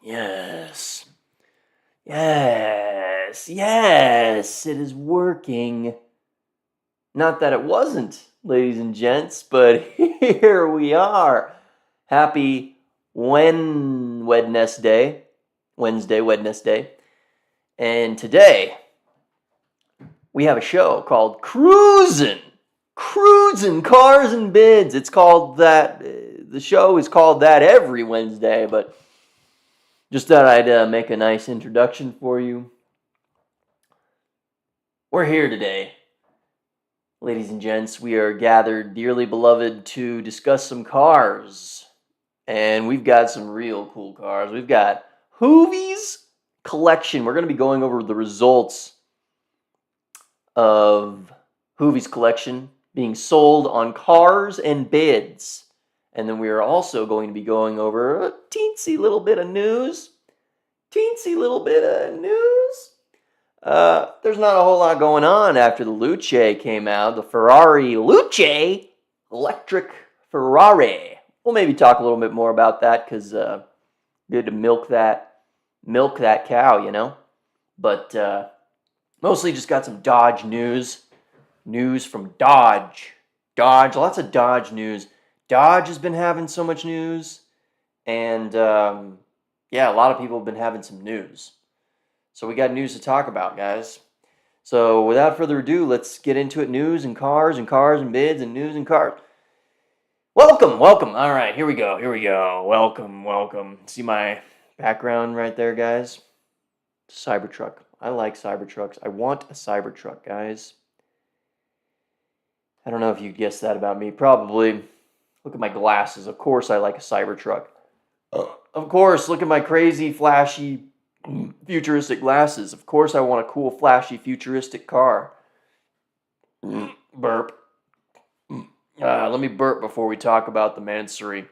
Yes. Yes, it is working. Not that it wasn't, ladies and gents, but here we are. Happy Wednesday. And today we have a show called CRUISIN. CRUISIN Cars and Bids. It's called that. The show is called that every Wednesday, but just thought I'd make a nice introduction for you. We're here today, ladies and gents. We are gathered, dearly beloved, to discuss some cars. And we've got some real cool cars. We've got Hoovies collection. We're going to be going over the results of Hoovies collection being sold on Cars and Bids. And then we are also going to be going over a teensy little bit of news. There's not a whole lot going on after the Luce came out. The Ferrari Luce electric Ferrari. We'll maybe talk a little bit more about that because good to milk that cow, you know. But mostly just got some Dodge news from Dodge. Lots of Dodge news. Dodge has been having so much news, and yeah, a lot of people have been having some news. So we got news to talk about, guys. So without further ado, let's get into it. News and cars and bids and news and cars. Welcome. All right, here we go. Welcome. See my background right there, guys? Cybertruck. I like Cybertrucks. I want a Cybertruck, guys. I don't know if you guessed that about me. Probably. Look at my glasses. Of course I like a Cybertruck. Of course, look at my crazy, flashy, futuristic glasses. Of course I want a cool, flashy, futuristic car. Burp. Let me burp before we talk about the Mansory.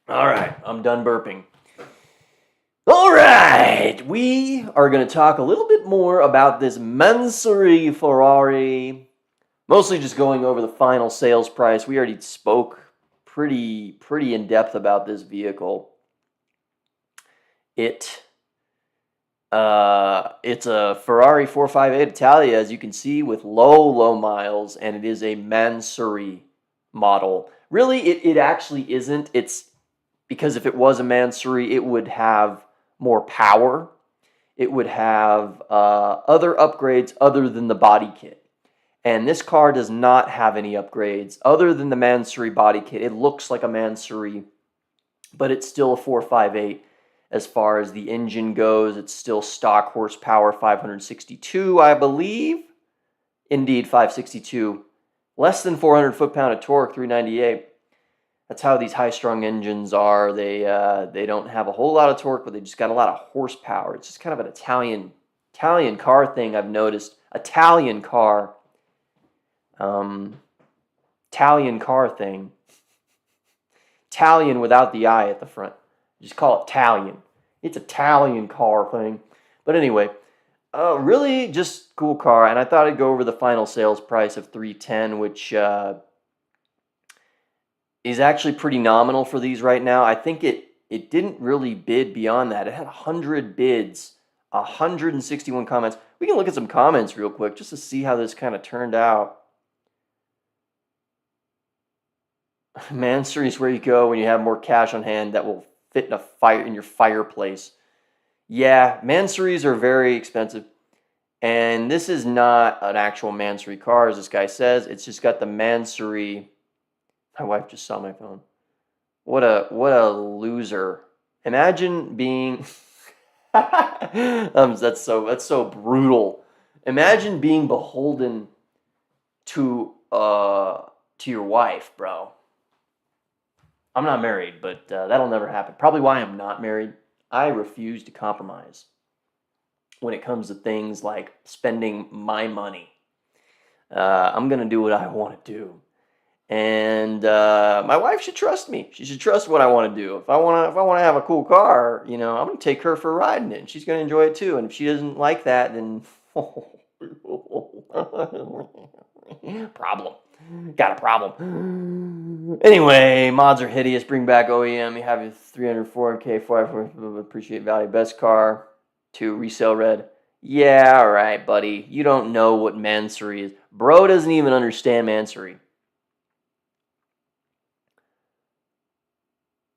All right, I'm done burping. All right, we are going to talk a little bit more about this Mansory Ferrari. Mostly just going over the final sales price. We already spoke pretty in depth about this vehicle. It's a Ferrari 458 Italia, as you can see, with low miles, and it is a Mansory model. Really, it actually isn't. It's because if it was a Mansory, it would have more power. It would have other upgrades other than the body kit. And this car does not have any upgrades other than the Mansory body kit. It looks like a Mansory, but it's still a 458. As far as the engine goes, it's still stock horsepower, 562, I believe. Indeed, 562. Less than 400 foot-pound of torque, 398. That's how these high-strung engines are. They don't have a whole lot of torque, but they just got a lot of horsepower. It's just kind of an Italian car thing I've noticed. Italian car thing. Italian without the I at the front. Just call it Italian. It's Italian car thing. But anyway, really just cool car. And I thought I'd go over the final sales price of $310, which is actually pretty nominal for these right now. I think it didn't really bid beyond that. It had 100 bids, 161 comments. We can look at some comments real quick just to see how this kind of turned out. Mansory is where you go when you have more cash on hand that will fit in your fireplace. Yeah, Mansories are very expensive. And this is not an actual Mansory car, as this guy says. It's just got the Mansory. My wife just saw my phone. What a loser. Imagine being that's so brutal. Imagine being beholden to your wife, bro. I'm not married, but that'll never happen. Probably why I'm not married. I refuse to compromise when it comes to things like spending my money. I'm going to do what I want to do. And my wife should trust me. She should trust what I want to do. If I want to have a cool car, I'm going to take her for a ride in it, and she's going to enjoy it too. And if she doesn't like that, then problem. Got a problem. Anyway, mods are hideous. Bring back OEM. You have your 304K, 500. Appreciate value. Best car. 2 resale red. Yeah, all right, buddy. You don't know what Mansory is. Bro doesn't even understand Mansory.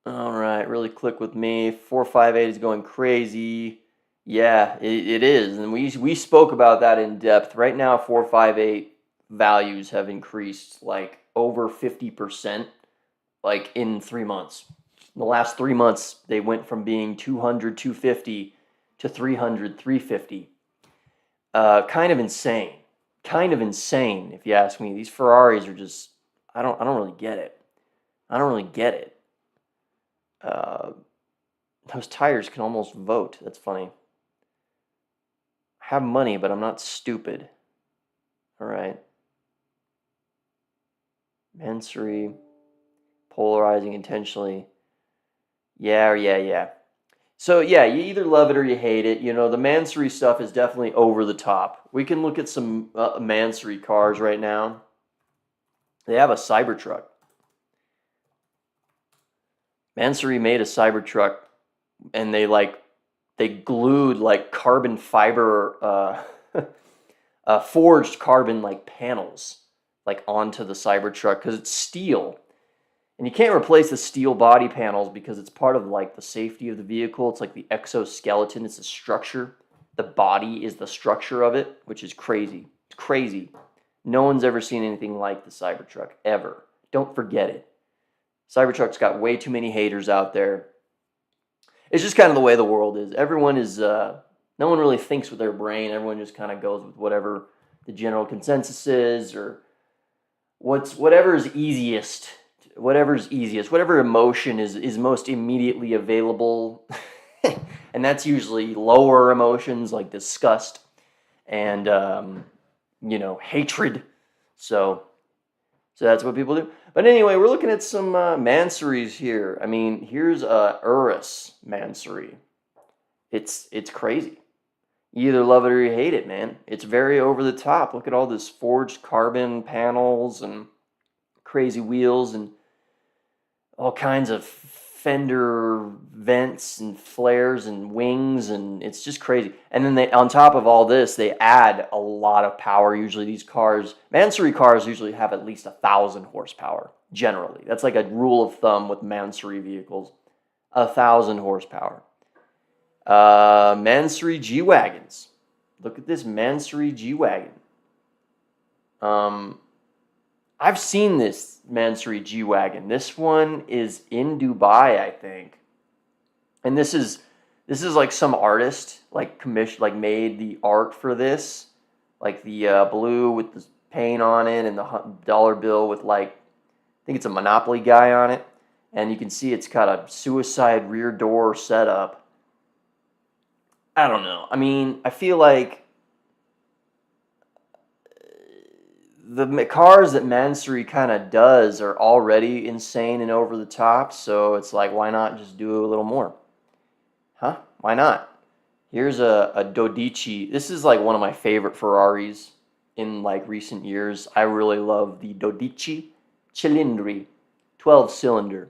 All right, really click with me. 458 is going crazy. Yeah, it is. And we spoke about that in depth. Right now, 458 values have increased like over 50% like in 3 months. In the last 3 months, they went from being 200, 250 to 300, 350. Kind of insane. Kind of insane, if you ask me. These Ferraris are just I don't really get it. I don't really get it. Uh, those tires can almost vote. That's funny. I have money, but I'm not stupid. All right. Mansory, polarizing intentionally. Yeah. So yeah, you either love it or you hate it. You know, the Mansory stuff is definitely over the top. We can look at some Mansory cars right now. They have a Cybertruck. Mansory made a Cybertruck, and they glued like carbon fiber, forged carbon like panels like onto the Cybertruck because it's steel. And you can't replace the steel body panels because it's part of like the safety of the vehicle. It's like the exoskeleton, it's the structure. The body is the structure of it, which is crazy. It's crazy. No one's ever seen anything like the Cybertruck, ever. Don't forget it. Cybertruck's got way too many haters out there. It's just kind of the way the world is. Everyone is, no one really thinks with their brain. Everyone just kind of goes with whatever the general consensus is or whatever's easiest. Whatever emotion is most immediately available. And that's usually lower emotions like disgust and, hatred. So that's what people do. But anyway, we're looking at some Mansories here. I mean, here's a Urus Mansory. It's crazy. You either love it or you hate it, man. It's very over the top. Look at all this forged carbon panels and crazy wheels and all kinds of fender vents and flares and wings, and it's just crazy. And then they, on top of all this, they add a lot of power. Usually these cars, Mansory cars usually have at least 1,000 horsepower, generally. That's like a rule of thumb with Mansory vehicles, 1,000 horsepower. Mansory G-Wagons. Look at this Mansory G-Wagon. I've seen this Mansory G-Wagon. This one is in Dubai, I think. And this is like some artist like made the art for this, like the blue with the paint on it and the dollar bill with like I think it's a Monopoly guy on it, and you can see it's got a suicide rear door setup. I don't know. I mean, I feel like the cars that Mansory kind of does are already insane and over the top, so it's like, why not just do a little more? Huh? Why not? Here's a Dodici. This is like one of my favorite Ferraris in like recent years. I really love the Dodici Cilindri 12-cylinder.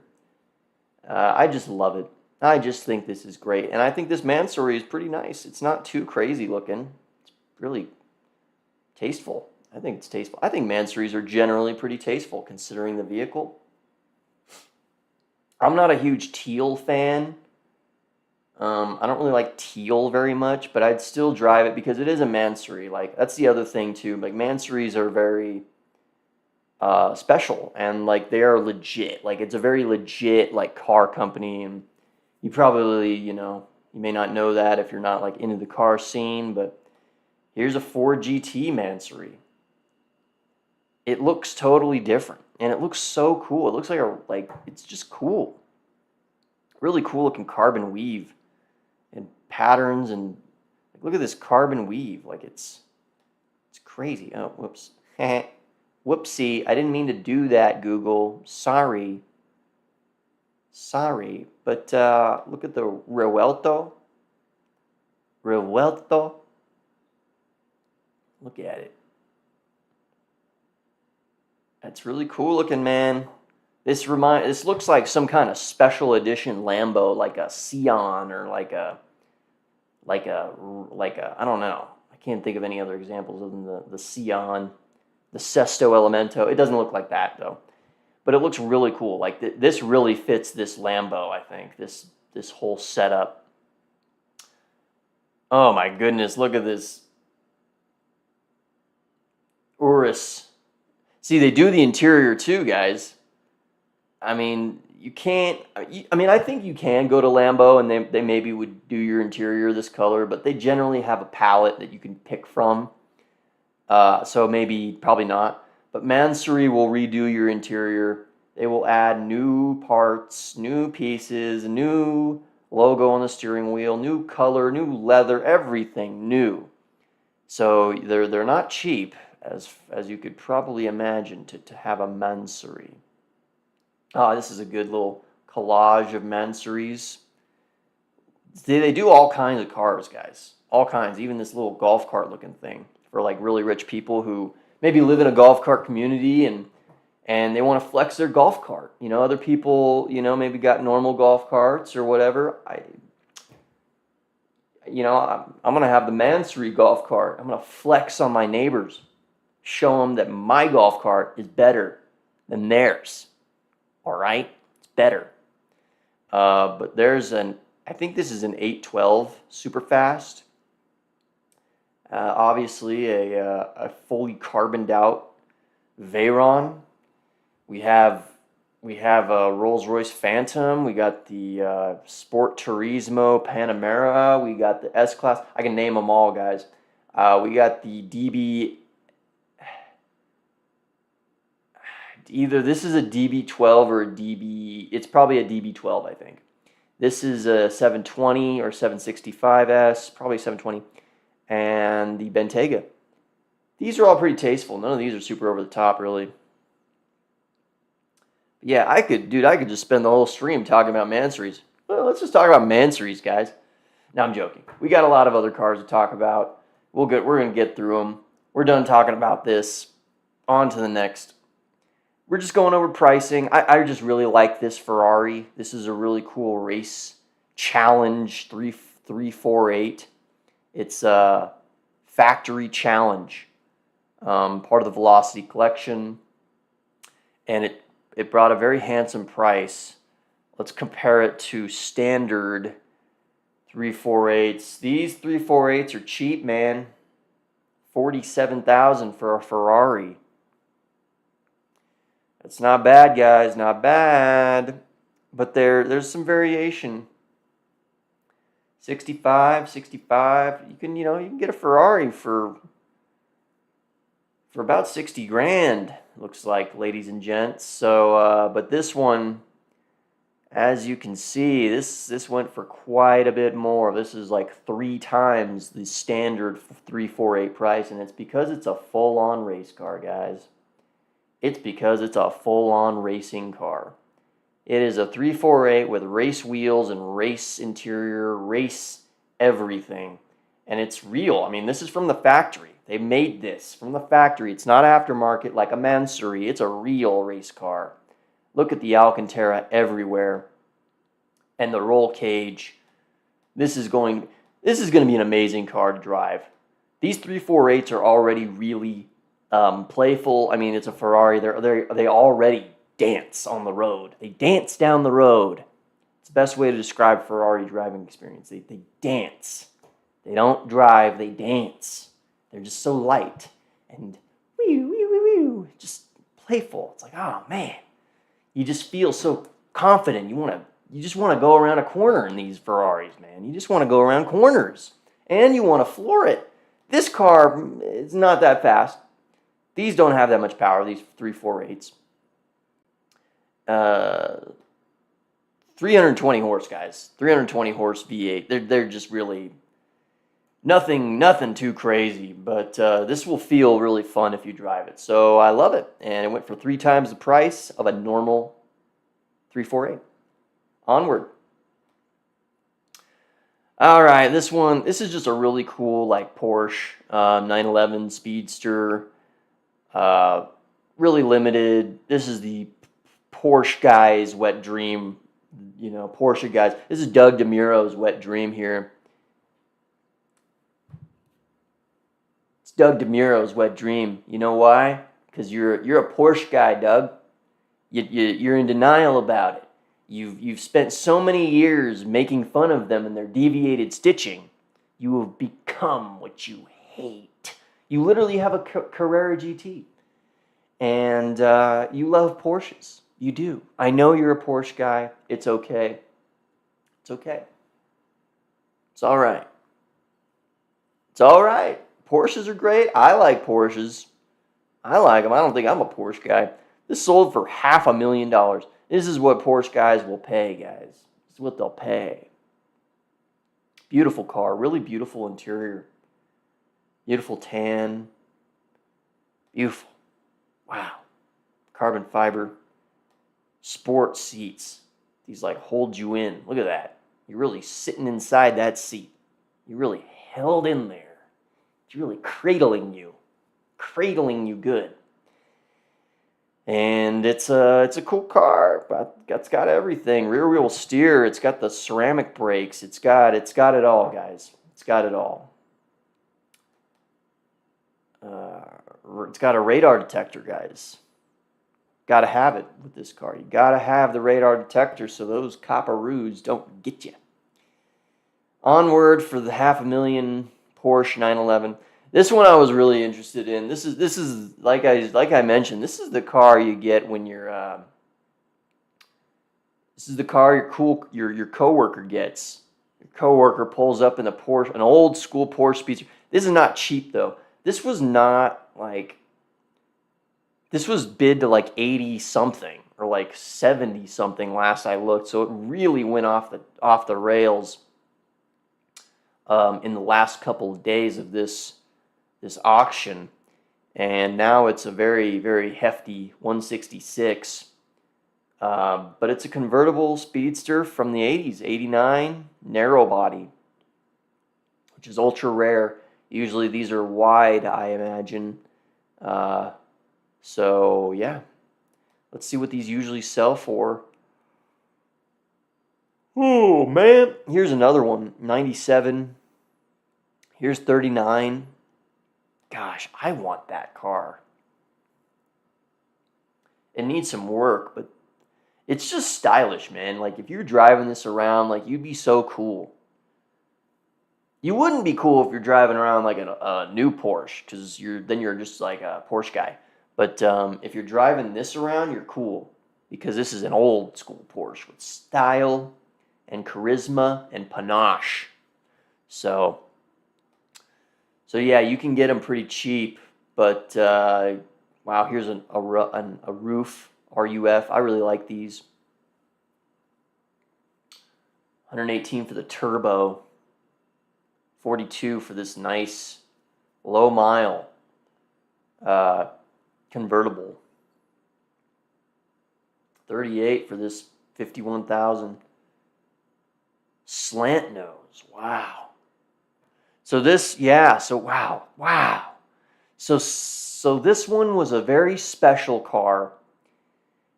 I just love it. I just think this is great. And I think this Mansory is pretty nice. It's not too crazy looking. It's really tasteful. I think it's tasteful. I think Mansories are generally pretty tasteful considering the vehicle. I'm not a huge teal fan. I don't really like teal very much, but I'd still drive it because it is a Mansory. Like, that's the other thing too. Like, Mansories are very special and like they are legit. Like, it's a very legit like car company, and you probably, you may not know that if you're not like into the car scene, but here's a Ford GT Mansory. It looks totally different, and it looks so cool. It looks like it's just cool. Really cool looking carbon weave and patterns, and like, look at this carbon weave. Like it's crazy. Oh, whoops. Whoopsie. I didn't mean to do that, Google. Sorry. But look at the Revuelto. Look at it. That's really cool looking, man. This looks like some kind of special edition Lambo, like a Sion or like a I don't know. I can't think of any other examples other than the Sion, the Sesto Elemento. It doesn't look like that though, but it looks really cool. Like this really fits this Lambo. I think this whole setup. Oh my goodness! Look at this Urus. See, they do the interior too, guys. I mean, you can't. I mean, I think you can go to Lambo and they maybe would do your interior this color, but they generally have a palette that you can pick from. So maybe, probably not. But Mansory will redo your interior. They will add new parts, new pieces, a new logo on the steering wheel, new color, new leather, everything new. So they're not cheap, as you could probably imagine, to have a Mansory. Oh, this is a good little collage of Mansories. They do all kinds of cars, guys. All kinds. Even this little golf cart looking thing for like really rich people who maybe live in a golf cart community and they want to flex their golf cart. You know, other people, you know, maybe got normal golf carts or whatever. I'm going to have the Mansory golf cart. I'm going to flex on my neighbors. Show them that my golf cart is better than theirs. All right, it's better. But I think this is an 812 super fast. Obviously a fully carboned out Veyron. We have a Rolls-Royce Phantom. We got the Sport Turismo Panamera. We got the S-Class. I can name them all, guys. We got the DB. Either this is a DB12 or a DB. It's probably a DB12, I think. This is a 720 or 765S, probably 720, and the Bentayga. These are all pretty tasteful. None of these are super over the top, really. Yeah, I could just spend the whole stream talking about Mansories. Well, let's just talk about Mansories, guys. No, I'm joking. We got a lot of other cars to talk about. We're going to get through them. We're done talking about this. On to the next. We're just going over pricing. I just really like this Ferrari. This is a really cool race challenge 348. It's a factory challenge, part of the Velocity collection, and it brought a very handsome price. Let's compare it to standard 348s. These 348s are cheap, man. $47,000 for a Ferrari. It's not bad, guys, not bad. But there's some variation. 65. You can get a Ferrari for about 60 grand, looks like, ladies and gents. So but this one, as you can see, this went for quite a bit more. This is like 3 times the standard 348 price, and it's because it's a full-on race car, guys. It's because it's a full-on racing car. It is a 348 with race wheels and race interior, race everything. And it's real. I mean, this is from the factory. They made this from the factory. It's not aftermarket like a Mansory. It's a real race car. Look at the Alcantara everywhere. And the roll cage. This is going to be an amazing car to drive. These 348s are already really playful. I mean, it's a Ferrari. They already dance on the road. They dance down the road. It's the best way to describe Ferrari driving experience. They dance. They don't drive. They dance. They're just so light and just playful. It's like, oh man, you just feel so confident. You just want to go around a corner in these Ferraris, man. You just want to go around corners, and you want to floor it. This car is not that fast. These don't have that much power, these 348s. 320 horse, guys. 320 horse V8. They're just really nothing too crazy, but this will feel really fun if you drive it. So I love it, and it went for 3 times the price of a normal 348. Onward. All right, this is just a really cool like Porsche 911 Speedster. really limited. This is the Porsche guy's wet dream. Porsche guys. This is Doug DeMuro's wet dream here. It's Doug DeMuro's wet dream. You know why? Because you're a Porsche guy, Doug. You're in denial about it. You've spent so many years making fun of them and their deviated stitching. You have become what you hate. You literally have a Carrera GT. And you love Porsches. You do. I know you're a Porsche guy. It's okay. It's okay. It's all right. It's all right. Porsches are great. I like Porsches. I like them. I don't think I'm a Porsche guy. This sold for $500,000. This is what Porsche guys will pay, guys. This is what they'll pay. Beautiful car. Really beautiful interior. Beautiful tan. Beautiful. Wow. Carbon fiber. Sport seats. These like hold you in. Look at that. You're really sitting inside that seat. You're really held in there. It's really cradling you. Cradling you good. And it's a cool car. But it's got everything. Rear wheel steer. It's got the ceramic brakes. It's got it all, guys. It's got it all. It's got a radar detector, guys. Got to have it with this car. You got to have the radar detector so those copperoos don't get you. Onward for the $500,000 Porsche 911. This one I was really interested in. This is like I mentioned. This is the car you get when you're. This is the car your coworker gets. Your coworker pulls up in a Porsche, an old school Porsche Speedster. This is not cheap though. This was not like. This was bid to like 80 something or like 70 something last I looked. So it really went off the rails in the last couple of days of this auction. And now it's a very, very hefty 166. But it's a convertible speedster from the 80s, 89, narrow body, which is ultra rare. Usually these are wide, I imagine. So, yeah. Let's see what these usually sell for. Oh, man. Here's another one. 97. Here's 39. Gosh, I want that car. It needs some work, but it's just stylish, man. Like, if you're driving this around, like, you'd be so cool. You wouldn't be cool if you're driving around like a new Porsche, because then you're just like a Porsche guy. But if you're driving this around, you're cool, because this is an old school Porsche with style and charisma and panache. So yeah, you can get them pretty cheap. But wow, here's a roof RUF. I really like these. 118 for the turbo. 42 for this nice low mile convertible. 38 for this 51,000 slant nose. Wow. So this, yeah, so wow. So this one was a very special car.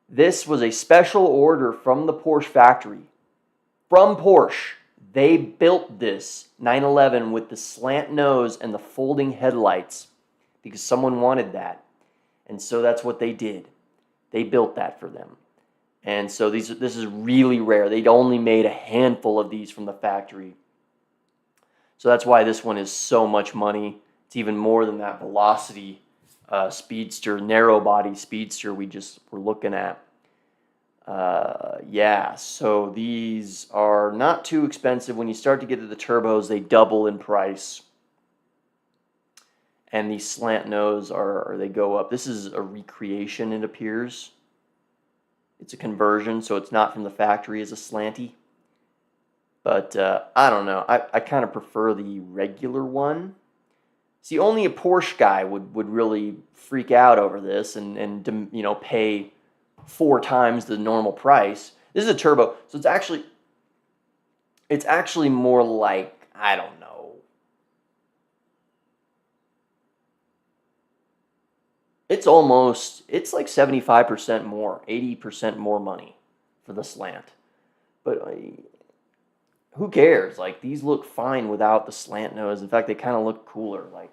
This was a special order from the Porsche factory. From Porsche. They built this 911 with the slant nose and the folding headlights because someone wanted that. And so that's what they did. They built that for them. And so this is really rare. They'd only made a handful of these from the factory. So that's why this one is so much money. It's even more than that Velocity Speedster, narrow body Speedster we just were looking at. Yeah, so these are not too expensive. When you start to get to the turbos, they double in price. And these slant nose they go up. This is a recreation, it appears. It's a conversion, so it's not from the factory as a slanty. But I don't know. I kind of prefer the regular one. See, only a Porsche guy would really freak out over this and pay 4 times the normal price. This is a turbo, so it's actually more like, I don't know. it's like 75% more, 80% more money for the slant. But who cares? Like, these look fine without the slant nose. In fact, they kind of look cooler. Like,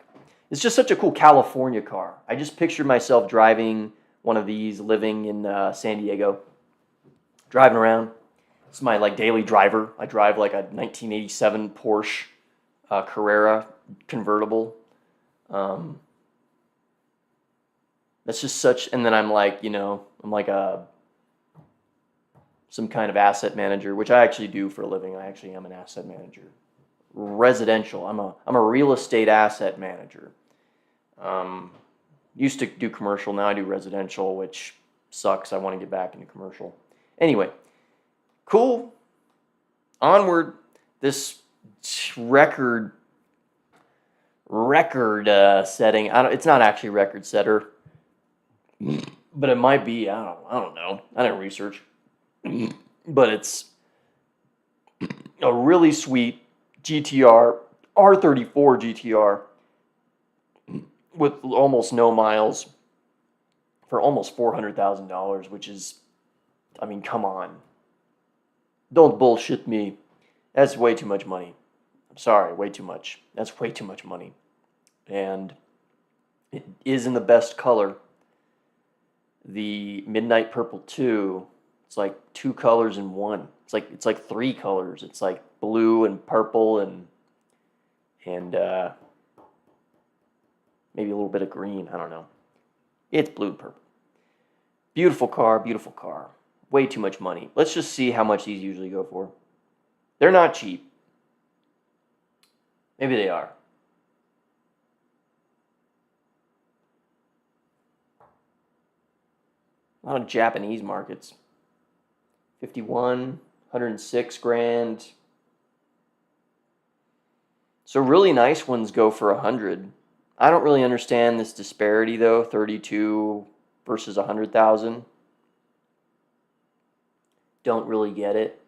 it's just such a cool California car. I just pictured myself driving one of these, living in San Diego, driving around. It's my like daily driver. I drive like a 1987 Porsche Carrera convertible. That's just such, and then I'm like, I'm like some kind of asset manager, which I actually do for a living. I actually am an asset manager. Residential. I'm a real estate asset manager. Used to do commercial, now I do residential, which sucks. I want to get back into commercial. Anyway, cool. Onward. This record setting. It's not actually record setter, but it might be. I don't know. I didn't research. But it's a really sweet GTR, R34 GTR with almost no miles for almost $400,000, which is, I mean, come on. Don't bullshit me. That's way too much money. I'm sorry, way too much. That's way too much money. And it is in the best color. The Midnight Purple 2, it's like 2 colors in one. It's like 3 colors. It's like blue and purple and maybe a little bit of green. I don't know. It's blue and purple. Beautiful car, beautiful car. Way too much money. Let's just see how much these usually go for. They're not cheap. Maybe they are. A lot of Japanese markets. 51, 106 grand. So really nice ones go for 100. I don't really understand this disparity though, 32 versus 100,000. Don't really get it.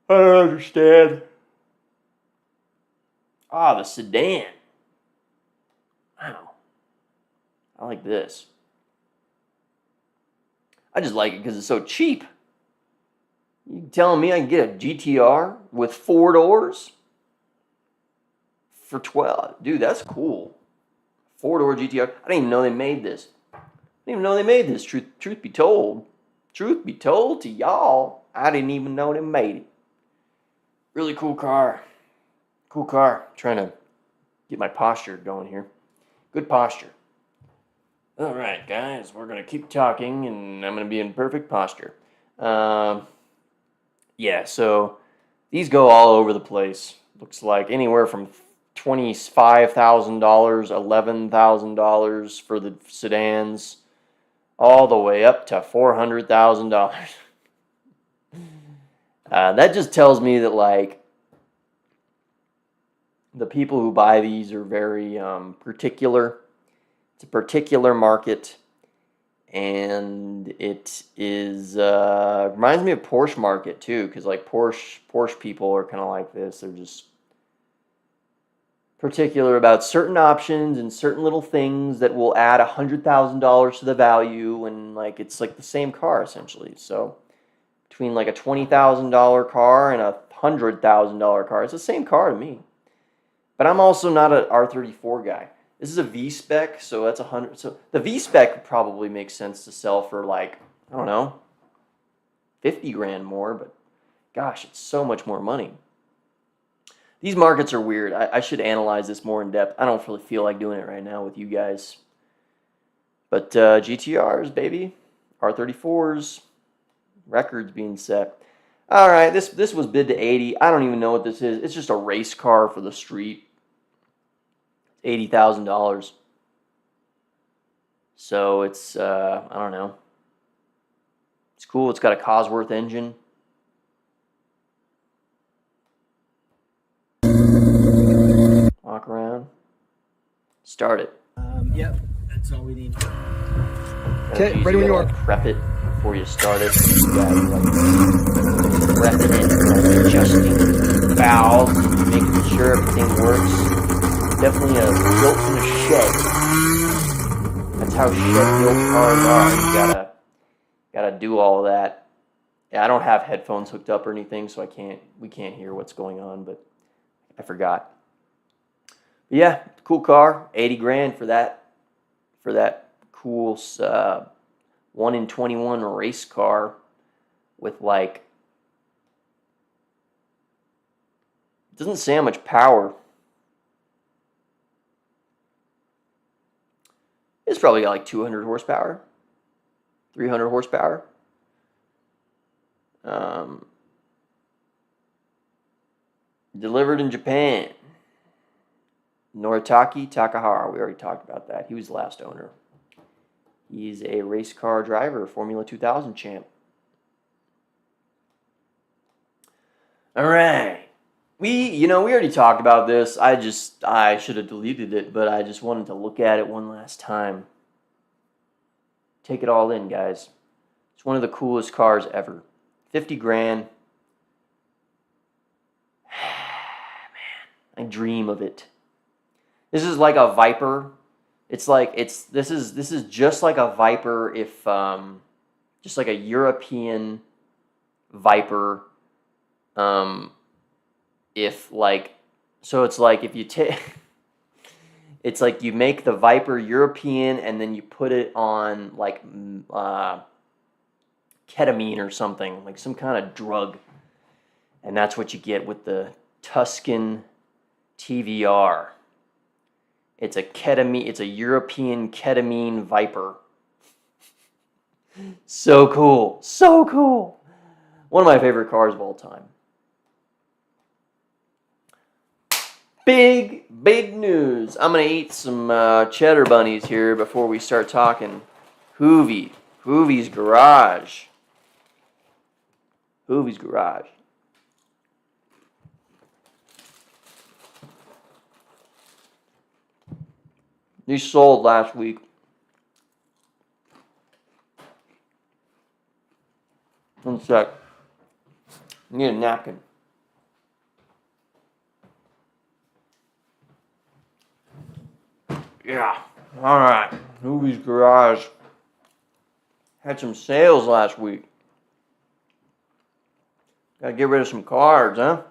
I don't understand. Ah, the sedan. Wow. I like this. I just like it because it's so cheap. You telling me I can get a GTR with 4 doors for 12? Dude, that's cool. 4-door GTR. I didn't even know they made this. Truth be told. Truth be told to y'all, I didn't even know they made it. Really cool car. Cool car. Trying to get my posture going here. Good posture. All right, guys, we're going to keep talking, and I'm going to be in perfect posture. Yeah, so these go all over the place. Looks like anywhere from $25,000, $11,000 for the sedans, all the way up to $400,000. That just tells me that, like, the people who buy these are very particular. It's a particular market, and it is reminds me of Porsche market too, because like Porsche people are kind of like this. They're just particular about certain options and certain little things that will add $100,000 to the value, and like it's like the same car essentially. So between like a $20,000 car and a $100,000 car, it's the same car to me. But I'm also not an R34 guy. This is a V-Spec, so that's 100. So the V-Spec probably makes sense to sell for like, I don't know, 50 grand more, but gosh, it's so much more money. These markets are weird. I should analyze this more in depth. I don't really feel like doing it right now with you guys. But GTRs, baby. R34s. Records being set. All right, this was bid to 80. I don't even know what this is. It's just a race car for the street. $80,000. So it's, I don't know. It's cool. It's got a Cosworth engine. Walk around. Start it. Yep, that's all we need. Okay, ready when you are. Prep it before you start it. You gotta prep it in, adjusting valves, making sure everything works. definitely built in a shed. That's how shed-built cars are. You gotta do all of that. Yeah, I don't have headphones hooked up or anything, so we can't hear what's going on, but I forgot. But yeah, cool car, 80 grand for that cool 1 in 21 race car with like, it doesn't say how much power. It's probably got like 200 horsepower, 300 horsepower. Delivered in Japan. Noritaki Takahara. We already talked about that. He was the last owner. He's a race car driver, Formula 2000 champ. All right. We already talked about this. I should have deleted it, but I just wanted to look at it one last time. Take it all in, guys. It's one of the coolest cars ever. 50 grand. Man, I dream of it. This is like a Viper. This is just like a Viper if just like a European Viper. If like, so it's like if you take, it's like you make the Viper European and then you put it on like ketamine or something, like some kind of drug, and that's what you get with the Tuscan TVR. It's a European ketamine Viper. So cool, so cool. One of my favorite cars of all time. Big news. I'm going to eat some cheddar bunnies here before we start talking Hoovies Garage. Hoovies Garage. These sold last week. One sec. I need a napkin. Yeah. All right. Hoovies Garage had some sales last week. Gotta get rid of some cards, huh?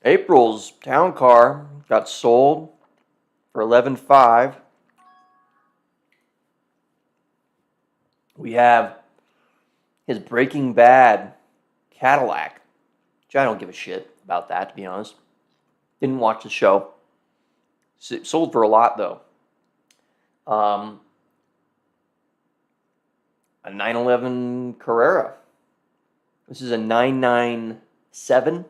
April's town car got sold for $11,500. We have his Breaking Bad Cadillac, which I don't give a shit about that, to be honest. Didn't watch the show. Sold for a lot, though. A 911 Carrera. This is a 997.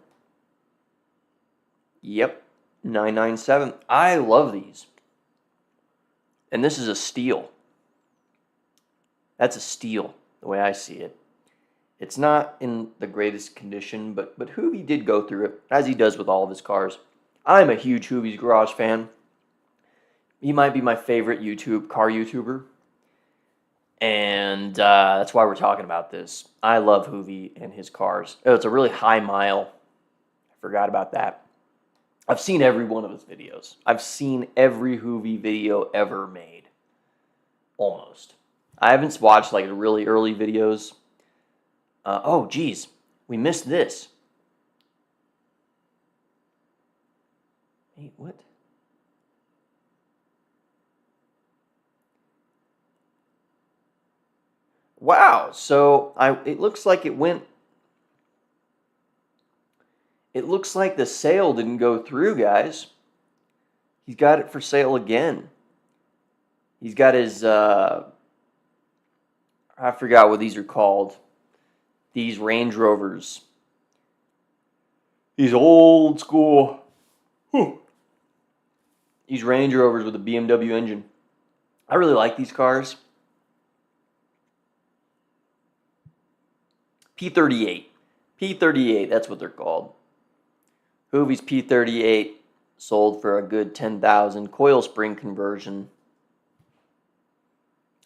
Yep, 997. I love these. And this is a steal. That's a steal, the way I see it. It's not in the greatest condition, but Hoovie did go through it, as he does with all of his cars. I'm a huge Hoovie's Garage fan. He might be my favorite car YouTuber. And that's why we're talking about this. I love Hoovie and his cars. Oh, it's a really high mile. I forgot about that. I've seen every one of his videos. I've seen every Hoovie video ever made. Almost. I haven't watched like the really early videos. Oh, geez. We missed this. Wait, what? Wow. So it looks like it went. It looks like the sale didn't go through, guys. He's got it for sale again. He's got his, I forgot what these are called. These Range Rovers. These old school. These Range Rovers with a BMW engine. I really like these cars. P38. P38, that's what they're called. Hoovie's P38 sold for a good $10,000. Coil spring conversion.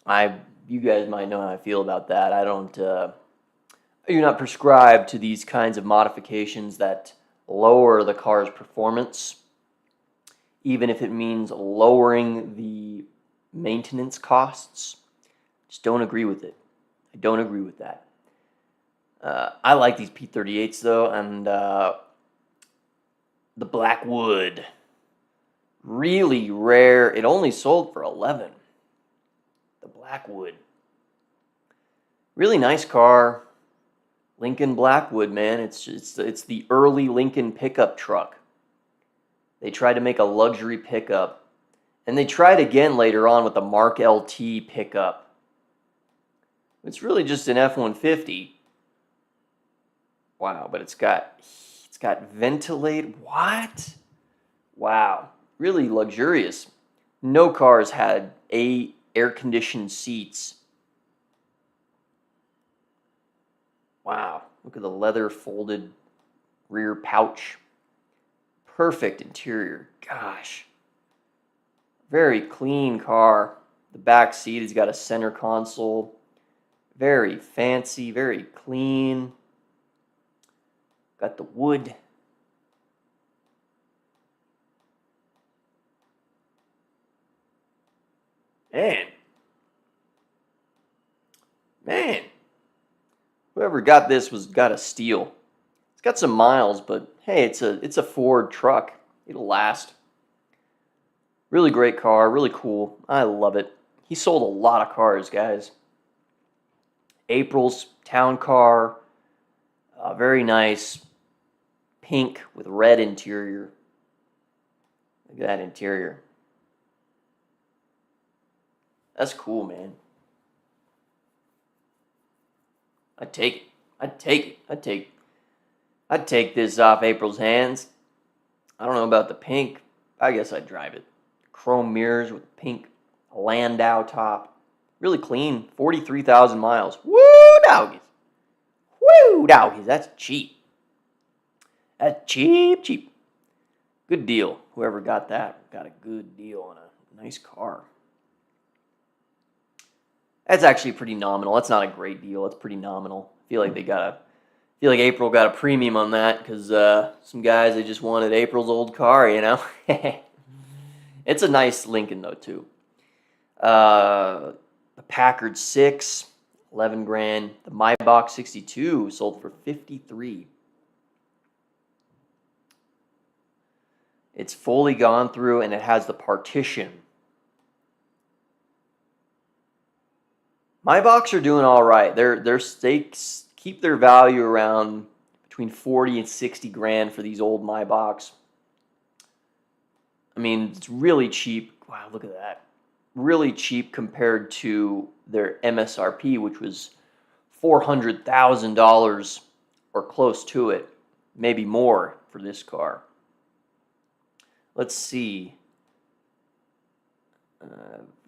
You guys might know how I feel about that. I do not prescribe to these kinds of modifications that lower the car's performance, even if it means lowering the maintenance costs. Just don't agree with it. I don't agree with that. I like these P38s though, and the Blackwood, really rare. It only sold for 11. The Blackwood, really nice car. Lincoln Blackwood, man. It's the early Lincoln pickup truck. They tried to make a luxury pickup, and they tried again later on with the Mark LT pickup. It's really just an F-150. Wow, but it's got ventilated. What? Wow, really luxurious. No cars had air-conditioned seats. Wow, look at the leather folded rear pouch. Perfect interior. Gosh. Very clean car. The back seat has got a center console. Very fancy, very clean. Got the wood. Man. Whoever got this got a steal. It's got some miles, but hey, it's a Ford truck. It'll last. Really great car, really cool. I love it. He sold a lot of cars, guys. April's town car, very nice, pink with red interior. Look at that interior. That's cool, man. I'd take it. I'd take this off April's hands. I don't know about the pink. I guess I'd drive it. Chrome mirrors with pink Landau top. Really clean. 43,000 miles. Woo, doggies. Woo, doggies. That's cheap. That's cheap. Good deal. Whoever got that got a good deal on a nice car. That's actually pretty nominal. That's not a great deal. It's pretty nominal. I feel like April got a premium on that because some guys, they just wanted April's old car, you know. It's a nice Lincoln though too. The Packard 6, 11 grand. The Maybach 62 sold for 53. It's fully gone through and it has the partition. Maybachs are doing all right. Their stakes keep their value around between 40 and 60 grand for these old Maybachs. I mean, it's really cheap. Wow, look at that. Really cheap compared to their MSRP, which was $400,000 or close to it. Maybe more for this car. Let's see.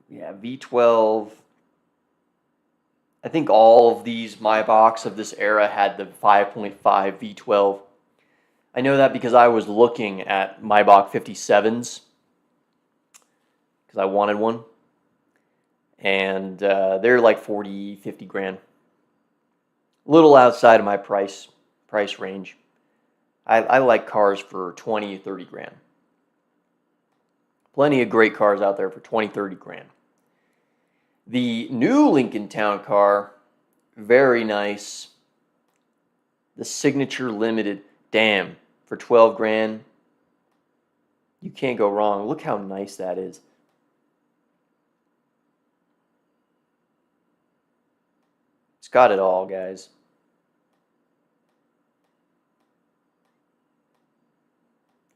Yeah, V12. I think all of these Maybachs of this era had the 5.5 V12. I know that because I was looking at Maybach 57s because I wanted one. And they're like 40, 50 grand. A little outside of my price range. I like cars for 20, 30 grand. Plenty of great cars out there for 20, 30 grand. The new Lincoln Town Car, very nice. The Signature Limited, damn, for 12 grand. You can't go wrong. Look how nice that is. It's got it all, guys.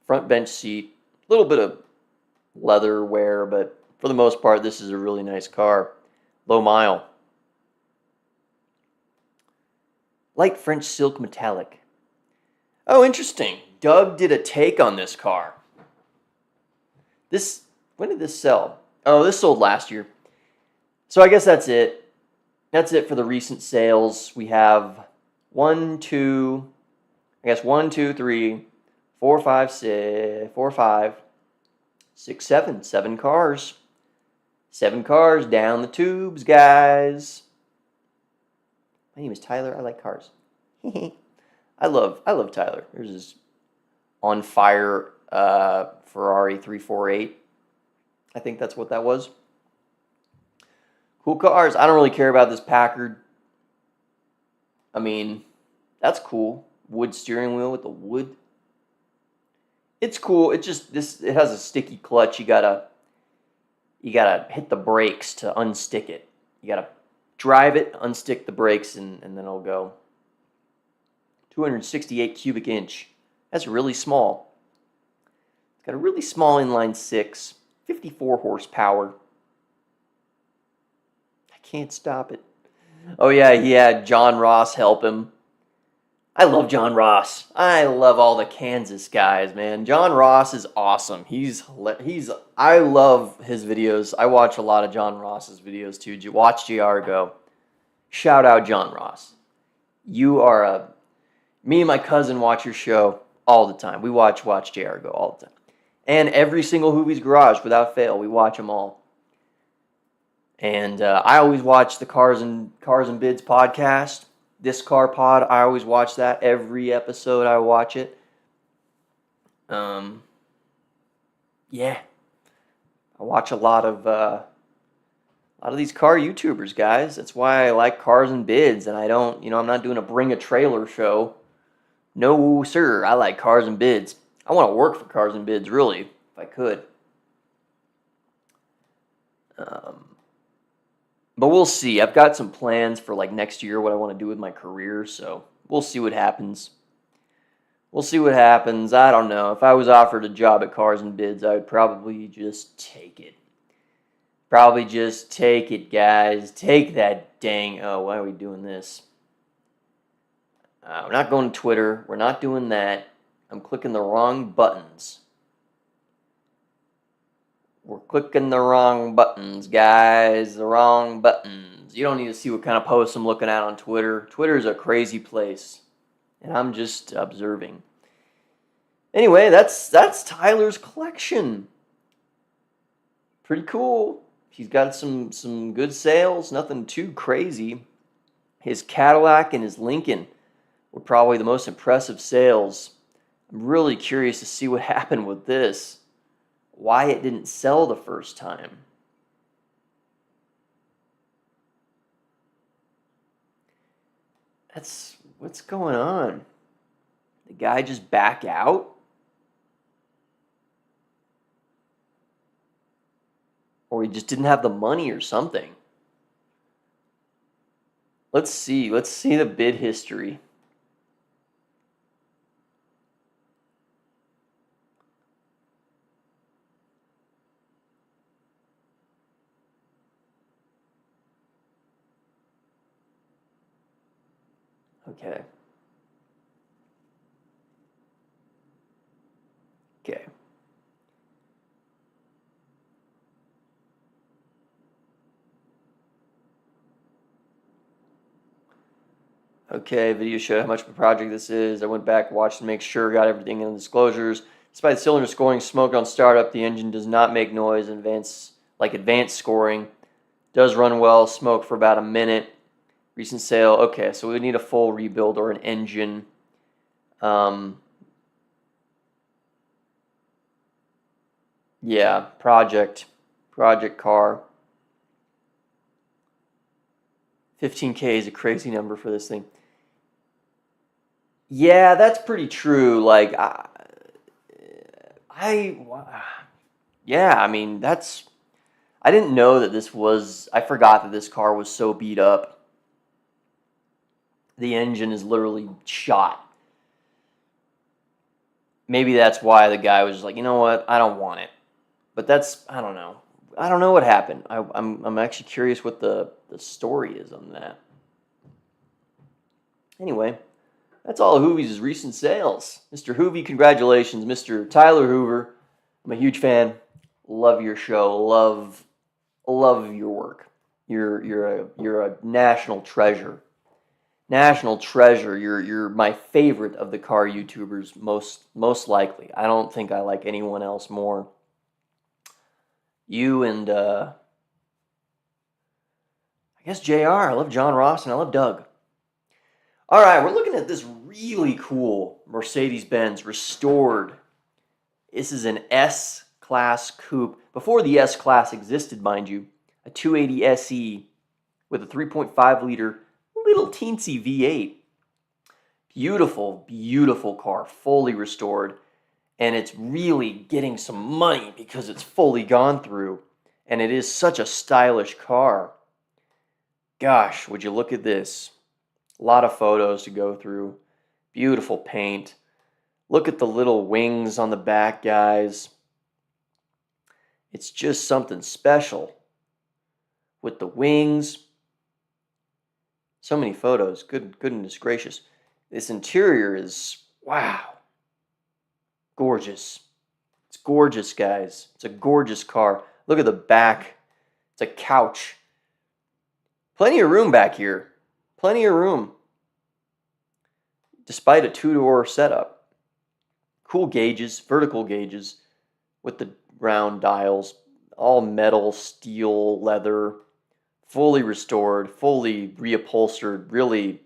Front bench seat, a little bit of leather wear, but for the most part, this is a really nice car. Low mile. Light French silk metallic. Oh, interesting. Doug did a take on this car. When did this sell? Oh, this sold last year. So I guess that's it. That's it for the recent sales. We have 1, 2, 3, 4, 5, 6, 7 cars. 7 cars down the tubes, guys. My name is Tyler. I like cars. I love Tyler. There's on fire Ferrari 348. I think that's what that was. Cool cars. I don't really care about this Packard. I mean, that's cool. Wood steering wheel with the wood. It's cool. It has a sticky clutch. You gotta hit the brakes to unstick it. You gotta drive it, unstick the brakes, and then it'll go. 268 cubic inch. That's really small. It's got a really small inline six, 54 horsepower. I can't stop it. Oh yeah, he had John Ross help him. I love John Ross. I love all the Kansas guys, man. John Ross is awesome. I love his videos. I watch a lot of John Ross's videos too. Watch JR go. Shout out John Ross. Me and my cousin watch your show all the time. We watch JR go all the time. And every single Hoovies Garage, without fail, we watch them all. And I always watch the Cars and Bids podcast. This Car Pod, I always watch that. Every episode I watch it. Yeah. I watch a lot of these car YouTubers, guys. That's why I like Cars and Bids, and I'm not doing a Bring a Trailer show. No, sir. I like Cars and Bids. I want to work for Cars and Bids, really, if I could. But we'll see. I've got some plans for like next year, what I want to do with my career, so we'll see what happens. I don't know. If I was offered a job at Cars and Bids, I would probably just take it. Guys. Take that dang... Oh, why are we doing this? We're not going to Twitter. We're not doing that. I'm clicking the wrong buttons. We're clicking the wrong buttons, guys. The wrong buttons. You don't need to see what kind of posts I'm looking at on Twitter. Twitter's a crazy place. And I'm just observing. Anyway, that's Tyler's collection. Pretty cool. He's got some good sales. Nothing too crazy. His Cadillac and his Lincoln were probably the most impressive sales. I'm really curious to see what happened with this. Why it didn't sell the first time. What's going on? The guy just back out? Or he just didn't have the money or something. Let's see the bid history. Okay. Okay, video showed how much of a project this is. I went back, watched to make sure, got everything in the disclosures. Despite cylinder scoring smoke on startup, the engine does not make noise. Advanced scoring. Does run well, smoke for about a minute. Recent sale. Okay, so we would need a full rebuild or an engine. Yeah, project car. 15K is a crazy number for this thing. Yeah, that's pretty true. Like, yeah, I mean, I didn't know that I forgot that this car was so beat up. The engine is literally shot. Maybe that's why the guy was just like, you know what, I don't want it. But I don't know. I don't know what happened. I'm actually curious what the story is on that. Anyway, that's all of Hoovies' recent sales. Mr. Hoovie, congratulations. Mr. Tyler Hoover, I'm a huge fan. Love your show. Love your work. You're a national treasure. National treasure. You're my favorite of the car YouTubers, most likely. I don't think I like anyone else more. You and I guess JR. I love John Ross and I love Doug. All right, we're looking at this really cool Mercedes-Benz restored. This is an S-Class coupe. Before the S-Class existed, mind you, a 280 SE with a 3.5 liter little teensy V8. Beautiful, beautiful car, fully restored. And it's really getting some money because it's fully gone through. And it is such a stylish car. Gosh, would you look at this? A lot of photos to go through. Beautiful paint. Look at the little wings on the back, guys. It's just something special. With the wings. So many photos. Goodness gracious. This interior is, wow. Gorgeous. It's gorgeous, guys. It's a gorgeous car. Look at the back. It's a couch. Plenty of room back here. Plenty of room. Despite a two-door setup. Cool gauges, vertical gauges with the round dials. All metal, steel, leather. Fully restored, fully reupholstered. Really,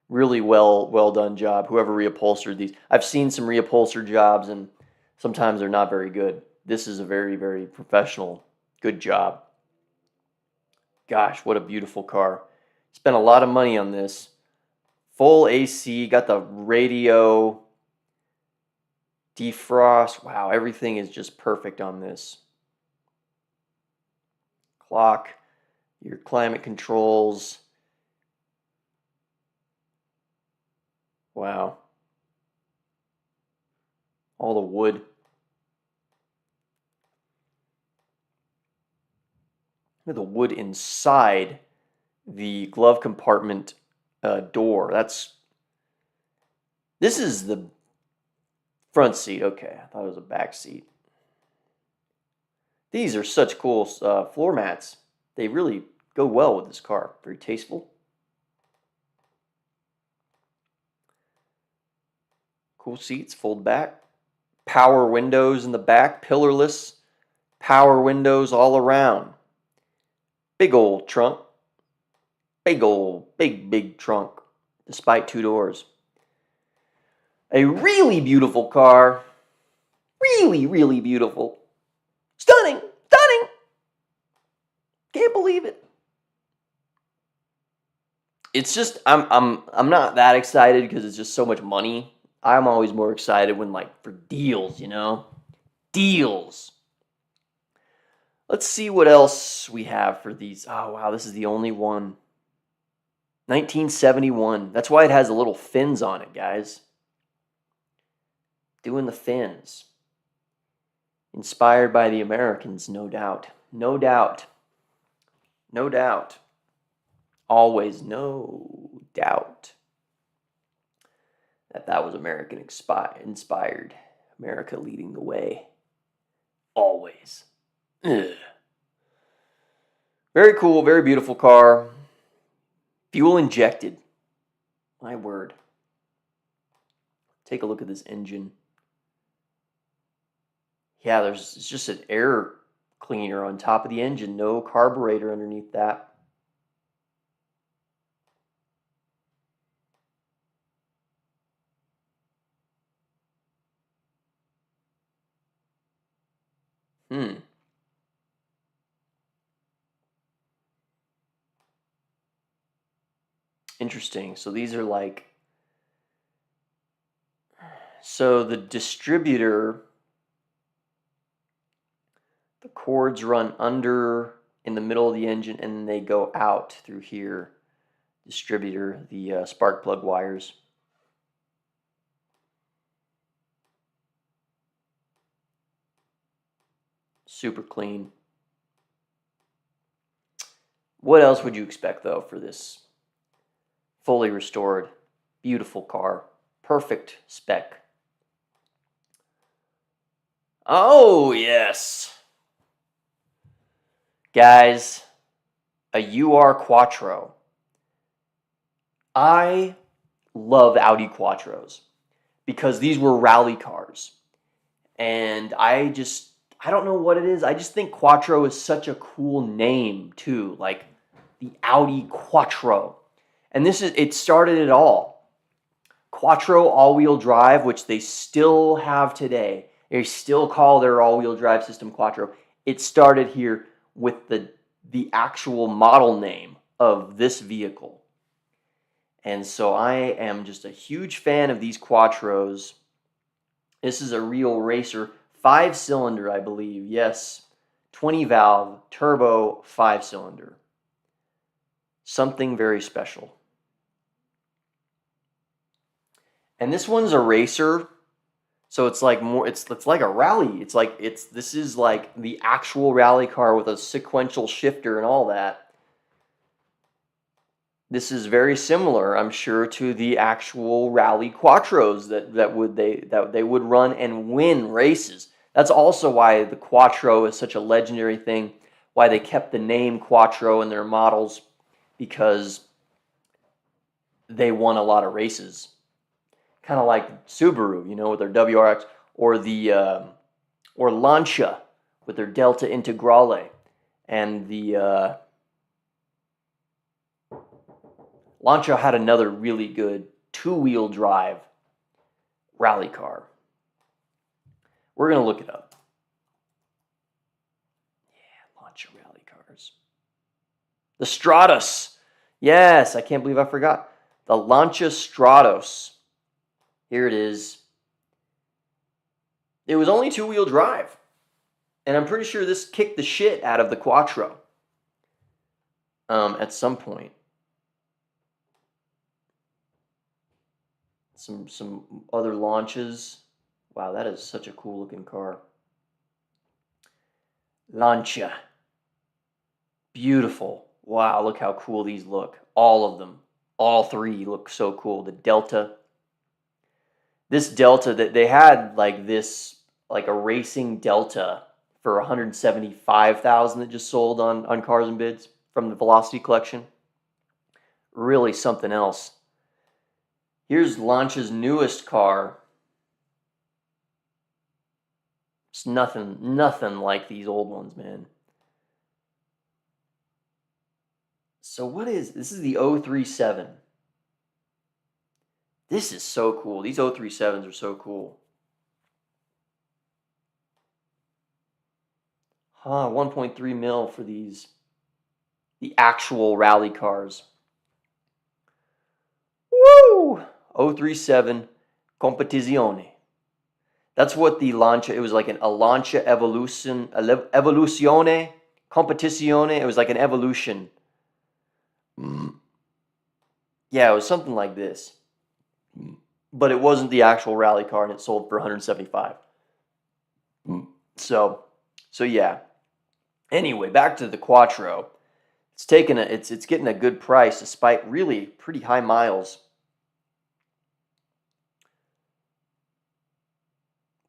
really well done job. Whoever reupholstered these. I've seen some reupholstered jobs and sometimes they're not very good. This is a very, very professional, good job. Gosh, what a beautiful car. Spent a lot of money on this. Full AC, got the radio, defrost. Wow, everything is just perfect on this. Clock, your climate controls. Wow. All the wood. Look at the wood inside the glove compartment door. This is the front seat. Okay, I thought it was a back seat. These are such cool floor mats. They really go well with this car. Very tasteful. Cool seats, fold back. Power windows in the back, pillarless. Power windows all around. Big old trunk. Big trunk, despite two doors. A really beautiful car. Really, really beautiful. Stunning. Can't believe it. It's just I'm not that excited because it's just so much money. I'm always more excited when for deals, Deals. Let's see what else we have for these. Oh wow, this is the only one. 1971. That's why it has the little fins on it, guys. Doing the fins. Inspired by the Americans, no doubt. No doubt. No doubt. Always no doubt that was American inspired. America leading the way. Always. Ugh. Very cool, very beautiful car. Fuel injected. My word. Take a look at this engine. Yeah, it's just an air cleaner on top of the engine. No carburetor underneath that. Interesting. So these are so the distributor, the cords run under in the middle of the engine and then they go out through here. Distributor, the spark plug wires. Super clean. What else would you expect though for this fully restored, beautiful car? Perfect spec. Oh, yes. Guys, a UR Quattro. I love Audi Quattros because these were rally cars. And I don't know what it is. I just think Quattro is such a cool name too. Like the Audi Quattro. And it started it all. Quattro all-wheel drive, which they still have today. They still call their all-wheel drive system Quattro. It started here with the actual model name of this vehicle. And so I am just a huge fan of these Quattros. This is a real racer. 5-cylinder, I believe. Yes. 20-valve, turbo, 5-cylinder. Something very special. And this one's a racer. So it's like more, it's like a rally. This is like the actual rally car with a sequential shifter and all that. This is very similar, I'm sure, to the actual rally Quattros that they would run and win races. That's also why the Quattro is such a legendary thing. Why they kept the name Quattro in their models, because they won a lot of races. Kind of like Subaru, you know, with their WRX, or or Lancia with their Delta Integrale, and the Lancia had another really good 2-wheel drive rally car. We're gonna look it up. Yeah, Lancia rally cars. The Stratos. Yes, I can't believe I forgot. The Lancia Stratos. Here it is. It was only 2-wheel drive. And I'm pretty sure this kicked the shit out of the Quattro. At some point. Some other launches. Wow, that is such a cool looking car. Lancia. Beautiful. Wow, look how cool these look. All of them. All three look so cool. The Delta. This Delta, that they had like a racing Delta for $175,000 that just sold on Cars and Bids from the Velocity collection. Really something else. Here's Lancia's newest car. It's nothing like these old ones, man. So this is the 037. This is so cool. These 037s are so cool. 1.3 mil for the actual rally cars. Woo! 037 Competizione. That's what the Lancia, it was like a Lancia Evoluzione, Competizione. It was like an evolution. Yeah, it was something like this. But it wasn't the actual rally car, and it sold for $175. So yeah. Anyway, back to the Quattro. It's getting a good price despite really pretty high miles.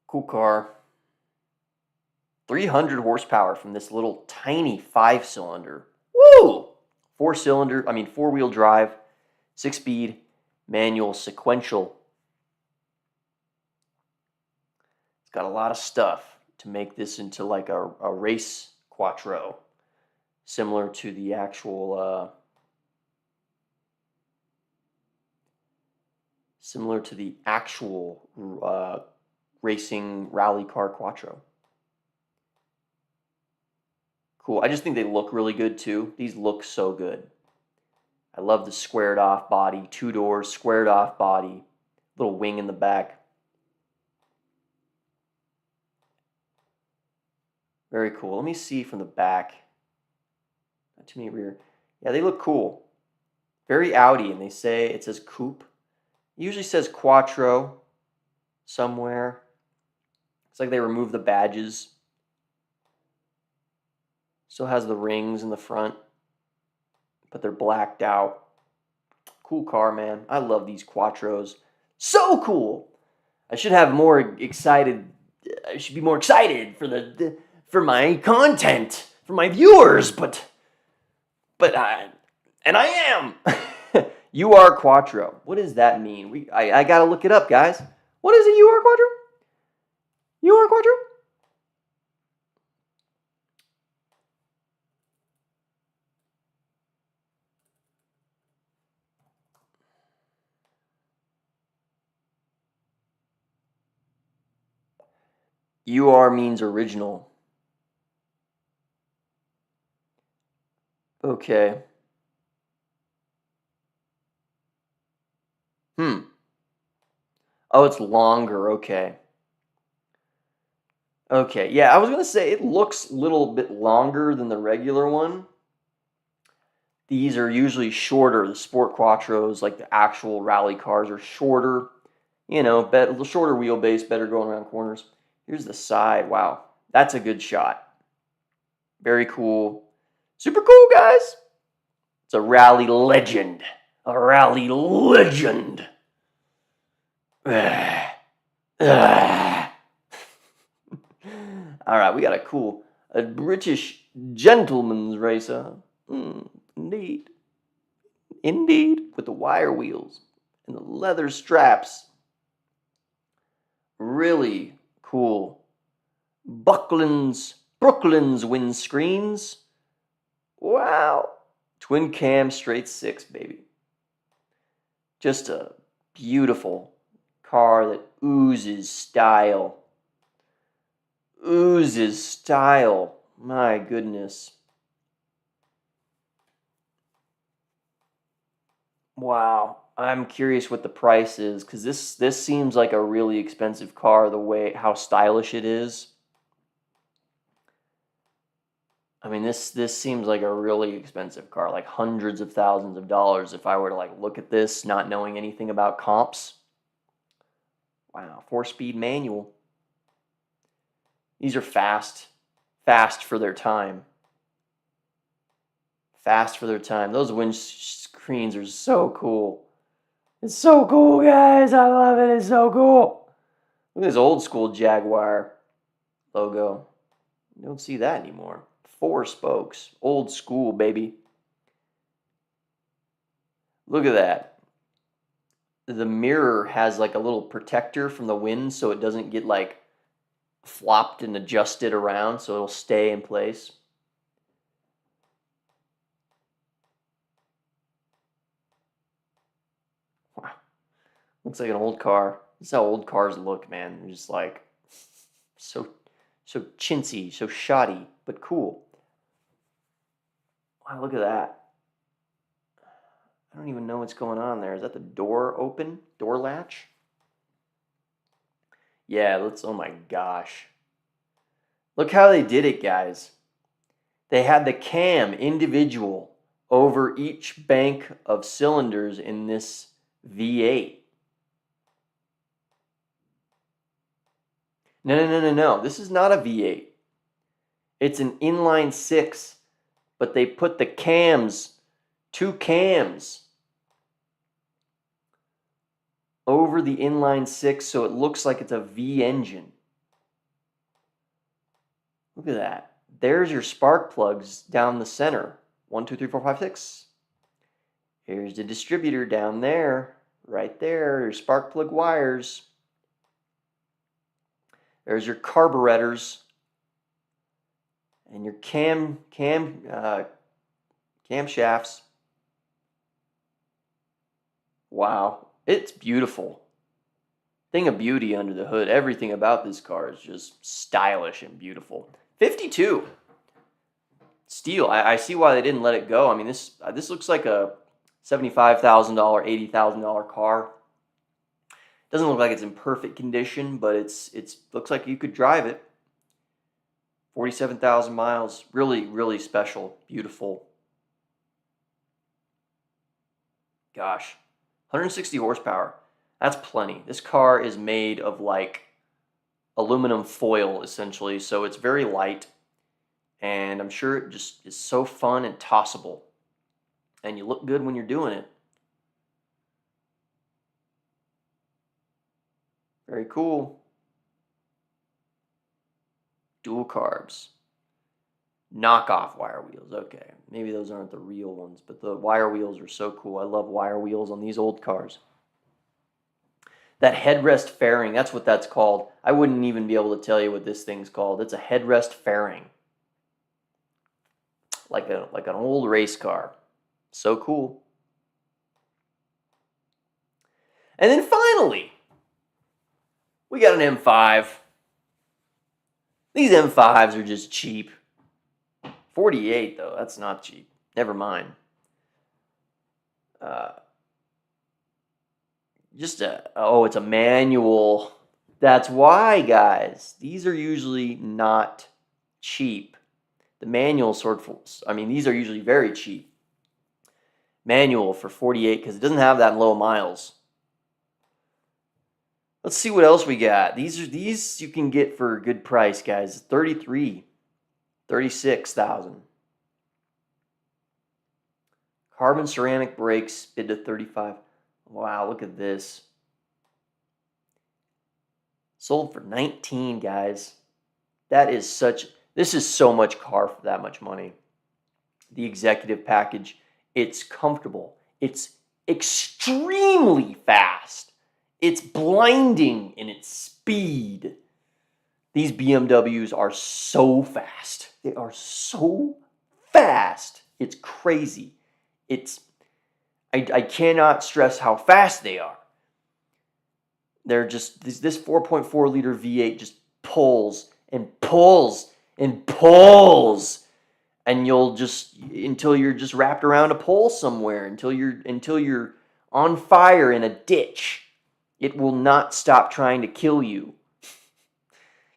Cool car. 300 horsepower from this little tiny 5-cylinder. Woo! 4-wheel drive, 6-speed, manual, sequential. It's got a lot of stuff to make this into like a race Quattro, similar to the actual racing rally car Quattro. Cool. I just think they look really good too. These look so good. I love the squared off body, 2 doors, squared off body, little wing in the back. Very cool. Let me see from the back. Not too many rear. Yeah, they look cool. Very Audi, and it says coupe. It usually says Quattro somewhere. It's like they removed the badges. Still has the rings in the front, but they're blacked out. Cool car, man. I love these Quattros. So cool. I should be more excited for my content, for my viewers, but I am. UR Quattro. What does that mean? I gotta look it up, guys. What is a UR Quattro? UR Quattro? UR means original. Okay. Oh, it's longer. Okay. Okay. Yeah, I was gonna say it looks a little bit longer than the regular one. These are usually shorter. The Sport Quattros, like the actual rally cars, are shorter. You know, a little shorter wheelbase, better going around corners. Here's the side. Wow, that's a good shot. Very cool. Super cool, guys. It's a rally legend. A rally legend. All right, we got a British gentleman's racer. Indeed. Indeed, with the wire wheels and the leather straps. Really cool. Brooklyn's windscreens. Wow. Twin cam straight six, baby. Just a beautiful car that oozes style. Oozes style. My goodness. Wow. I'm curious what the price is because this seems like a really expensive car the way how stylish it is. I mean this seems like a really expensive car, like hundreds of thousands of dollars if I were to like look at this not knowing anything about comps. Wow, 4-speed manual. These are fast for their time. Fast for their time. Those windscreens are so cool. It's so cool, guys. I love it. It's so cool. Look at this old school Jaguar logo. You don't see that anymore. 4 spokes. Old school, baby. Look at that. The mirror has like a little protector from the wind so it doesn't get like flopped and adjusted around so it'll stay in place. Wow. Looks like an old car. This is how old cars look, man. They're just like so chintzy, so shoddy, but cool. Wow, look at that. I don't even know what's going on there. Is that the door open? Door latch? Yeah, oh my gosh. Look how they did it, guys. They had the cam individual over each bank of cylinders in this V8. No. This is not a V8. It's an inline 6, but they put the cams, 2 cams, over the inline 6 so it looks like it's a V engine. Look at that. There's your spark plugs down the center. 1, 2, 3, 4, 5, 6. Here's the distributor down there. Right there. Your spark plug wires. There's your carburetors. And your camshafts. Wow. It's beautiful. Thing of beauty under the hood. Everything about this car is just stylish and beautiful. 52. Steel. I see why they didn't let it go. I mean, this looks like a $75,000, $80,000 car. Doesn't look like it's in perfect condition, but it's looks like you could drive it. 47,000 miles. Really, really special. Beautiful. Gosh. 160 horsepower. That's plenty. This car is made of like aluminum foil essentially, so it's very light. And I'm sure it just is so fun and tossable. And you look good when you're doing it. Very cool. Dual carbs. Knockoff wire wheels. Okay, maybe those aren't the real ones, but the wire wheels are so cool. I love wire wheels on these old cars. That headrest fairing, that's what that's called. I wouldn't even be able to tell you what this thing's called. It's a headrest fairing. Like an old race car. So cool. And then finally, we got an M5. These M5s are just cheap. 48 though, that's not cheap. Never mind. It's a manual. That's why, guys. These are usually not cheap. The manual these are usually very cheap. Manual for 48 because it doesn't have that low miles. Let's see what else we got. These you can get for a good price, guys. 36,000. Carbon ceramic brakes, bid to 35. Wow, look at this. Sold for 19, guys. This is so much car for that much money. The executive package, it's comfortable. It's extremely fast. It's blinding in its speed. These BMWs are so fast. They are so fast. It's crazy. I cannot stress how fast they are. They're just, this 4.4 liter V8 just pulls and pulls and pulls, and until you're just wrapped around a pole somewhere, until you're on fire in a ditch. It will not stop trying to kill you,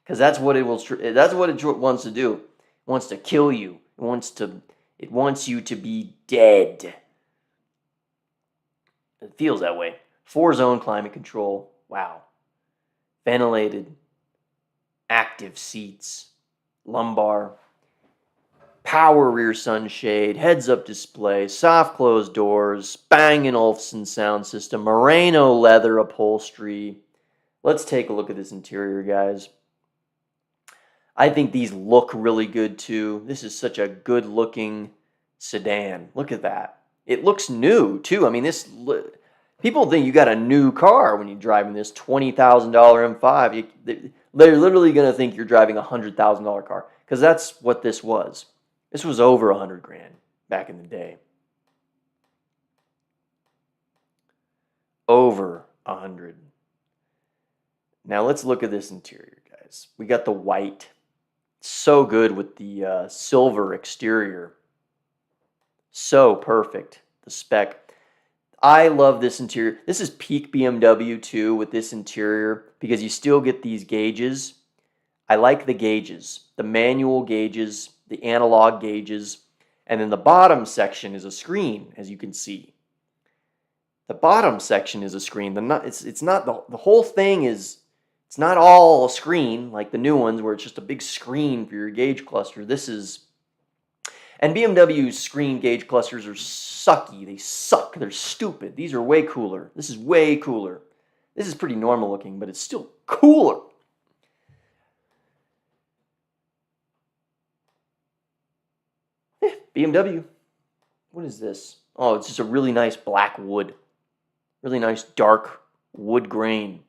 because that's what it wants to do. It wants to kill you. It wants you to be dead. It feels that way. 4-zone climate control. Wow. Ventilated. Active seats. Lumbar. Power rear sunshade. Heads-up display. Soft closed doors. Bang & Olufsen sound system. Merino leather upholstery. Let's take a look at this interior, guys. I think these look really good too. This is such a good looking sedan. Look at that. It looks new too. I mean, people think you got a new car when you're driving this $20,000 M5. They're literally going to think you're driving a $100,000 car, because that's what this was. This was over $100 grand back in the day. Over 100. Now let's look at this interior, guys. We got the white. So good with the silver exterior. So perfect. The spec. I love this interior. This is peak BMW too with this interior, because you still get these gauges. I like the gauges. The manual gauges, the analog gauges, and then the bottom section is a screen, as you can see. The bottom section is a screen. It's not the whole thing is. It's not all a screen like the new ones where it's just a big screen for your gauge cluster. And BMW's screen gauge clusters are sucky. They suck. They're stupid. These are way cooler. This is way cooler. This is pretty normal looking, but it's still cooler. BMW. What is this? Oh, it's just a really nice black wood. Really nice dark wood grain.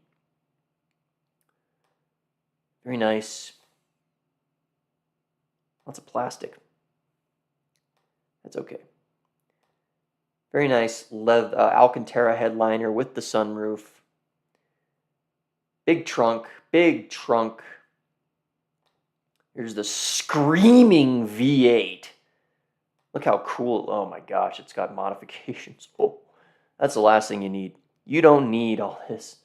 Very nice. Lots of plastic. That's okay. Very nice Alcantara headliner with the sunroof. Big trunk. Big trunk. Here's the screaming V8. Look how cool. Oh my gosh, it's got modifications. Oh, that's the last thing you need. You don't need all this,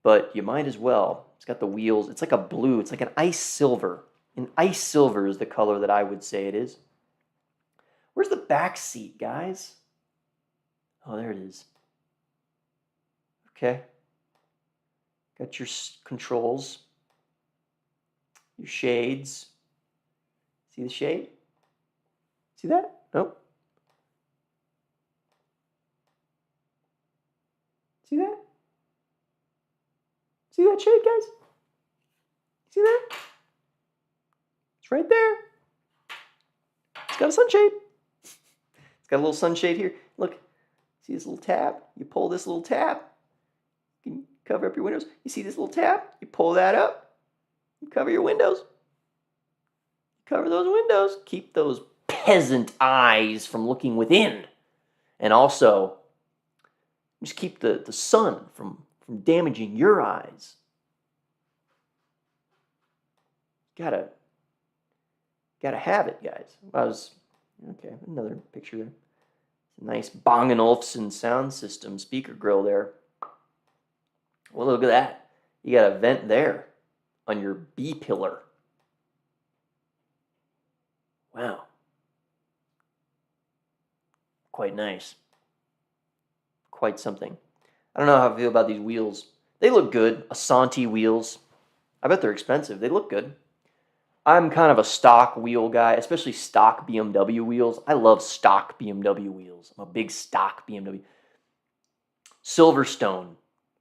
but you might as well. It's got the wheels. It's like a blue. It's like an ice silver. An ice silver is the color that I would say it is. Where's the back seat, guys? Oh, there it is. Okay. Got your controls. Your shades. See the shade? See that? Nope. See that? See that shade, guys? See that? It's right there. It's got a sunshade. It's got a little sunshade here. Look, see this little tab? You pull this little tab. You can cover up your windows. You see this little tab? You pull that up. You cover your windows. Cover those windows. Keep those peasant eyes from looking within. And also, just keep the sun from damaging your eyes. Gotta have it, guys. Okay, another picture there. It's a nice Bang & Olufsen sound system speaker grill there. Well, look at that. You got a vent there on your B pillar. Wow. Quite nice. Quite something. I don't know how I feel about these wheels. They look good. Asante wheels. I bet they're expensive. They look good. I'm kind of a stock wheel guy, especially stock BMW wheels. I love stock BMW wheels. I'm a big stock BMW. Silverstone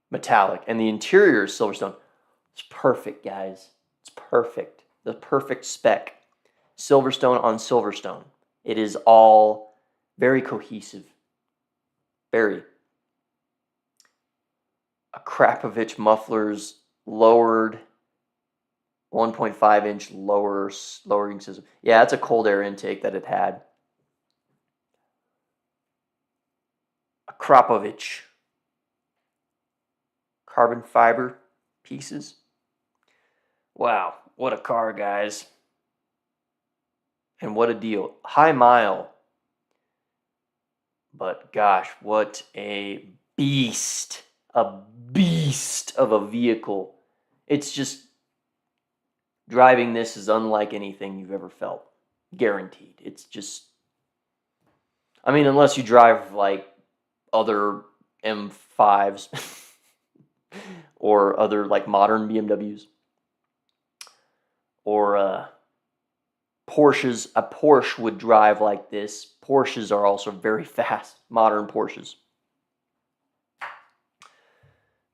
metallic, and the interior is Silverstone. It's perfect, guys. It's perfect. The perfect spec. Silverstone on Silverstone. It is all very cohesive. Very. A Krapovich mufflers lowered 1.5-inch lowering system. Yeah, it's a cold air intake that it had. A Krapovich carbon fiber pieces. Wow, what a car, guys. And what a deal. High mile. But gosh, what a beast. A beast of a vehicle. It's just, driving this is unlike anything you've ever felt. Guaranteed. It's just, I mean, unless you drive like other M5s or other like modern BMWs or Porsches. A Porsche would drive like this. Porsches are also very fast, modern Porsches.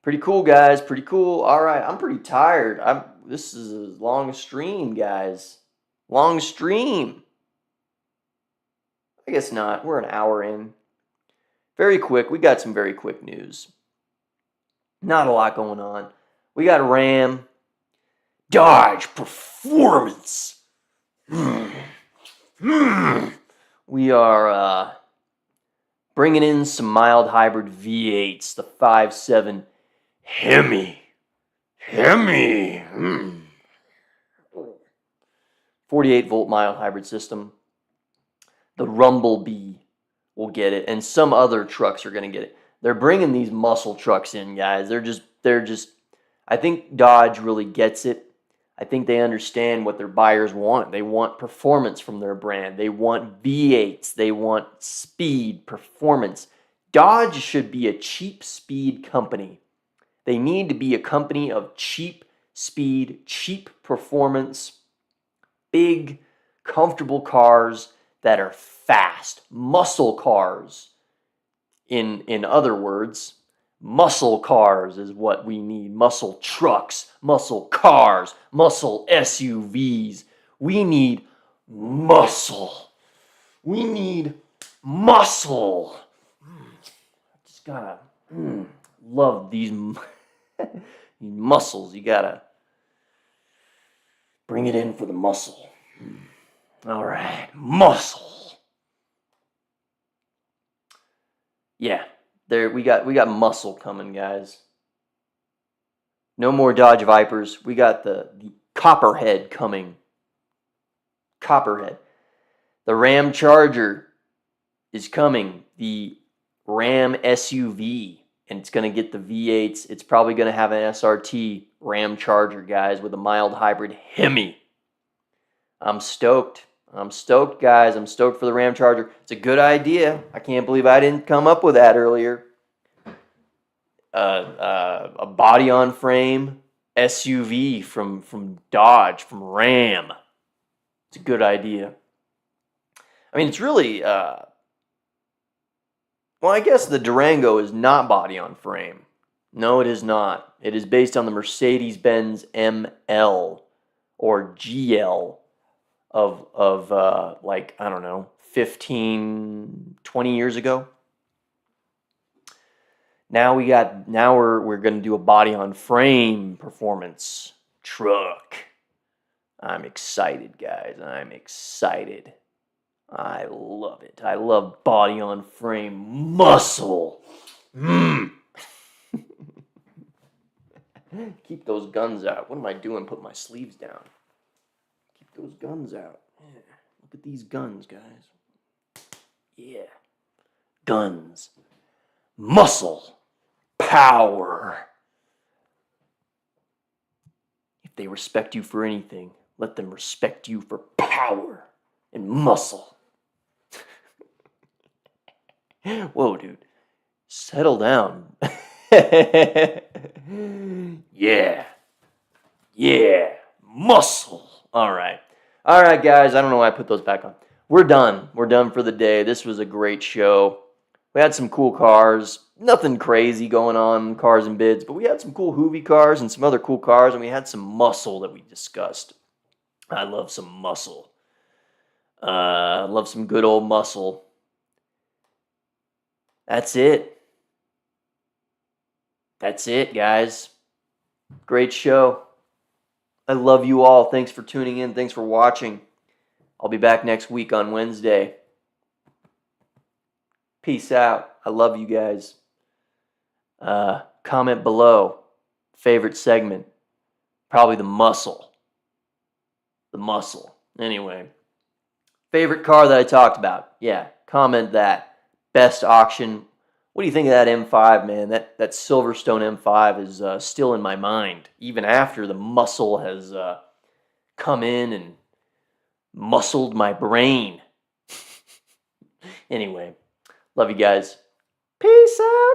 Pretty cool, guys. Pretty cool. All right, I'm pretty tired. This is a long stream, guys. Long stream. I guess not. We're an hour in. Very quick. We got some very quick news. Not a lot going on. We got Ram. Dodge performance. We are bringing in some mild hybrid V8s. The 5.7 Hemi. 48-volt mild hybrid system. The Rumblebee will get it, and some other trucks are going to get it. They're bringing these muscle trucks in, guys. They're just. I think Dodge really gets it. I think they understand what their buyers want. They want performance from their brand. They want V8s. They want speed, performance. Dodge should be a cheap speed company. They need to be a company of cheap speed, cheap performance, big, comfortable cars that are fast. Muscle cars. In other words, muscle cars is what we need. Muscle trucks, muscle cars, muscle SUVs. We need muscle. We need muscle. Just gotta love these muscles. You gotta bring it in for the muscle. All right, muscle. Yeah, there we got muscle coming, guys. No more Dodge Vipers. We got the Copperhead coming. Copperhead. The Ram Charger is coming. The Ram SUV, and it's going to get the V8s. It's probably going to have an SRT Ram Charger, guys, with a mild hybrid Hemi. I'm stoked. I'm stoked, guys. I'm stoked for the Ram Charger. It's a good idea. I can't believe I didn't come up with that earlier. A body-on-frame SUV from Dodge, from Ram. It's a good idea. I mean, it's really... well, I guess the Durango is not body-on-frame. No, it is not. It is based on the Mercedes-Benz ML or GL of like, I don't know, 15, 20 years ago. Now we're going to do a body on frame performance truck. I'm excited, guys. I'm excited. I love it. I love body on frame muscle. Keep those guns out. What am I doing? Put my sleeves down. those guns out. Yeah. Look at these guns, guys. Yeah. Guns. Muscle. Power. If they respect you for anything, let them respect you for power and muscle. Whoa, dude. Settle down. Yeah. Yeah. Muscle. All right. All right, guys. I don't know why I put those back on. We're done. We're done for the day. This was a great show. We had some cool cars. Nothing crazy going on, cars and bids, but we had some cool Hoovie cars and some other cool cars, and we had some muscle that we discussed. I love some muscle. I love some good old muscle. That's it. That's it, guys. Great show. I love you all. Thanks for tuning in. Thanks for watching. I'll be back next week on Wednesday. Peace out. I love you guys. Comment below. Favorite segment. Probably the muscle. The muscle. Anyway. Favorite car that I talked about. Yeah. Comment that. Best auction. What do you think of that M5, man? That Silverstone M5 is still in my mind. Even after the muscle has come in and muscled my brain. Anyway. Love you guys. Peace out.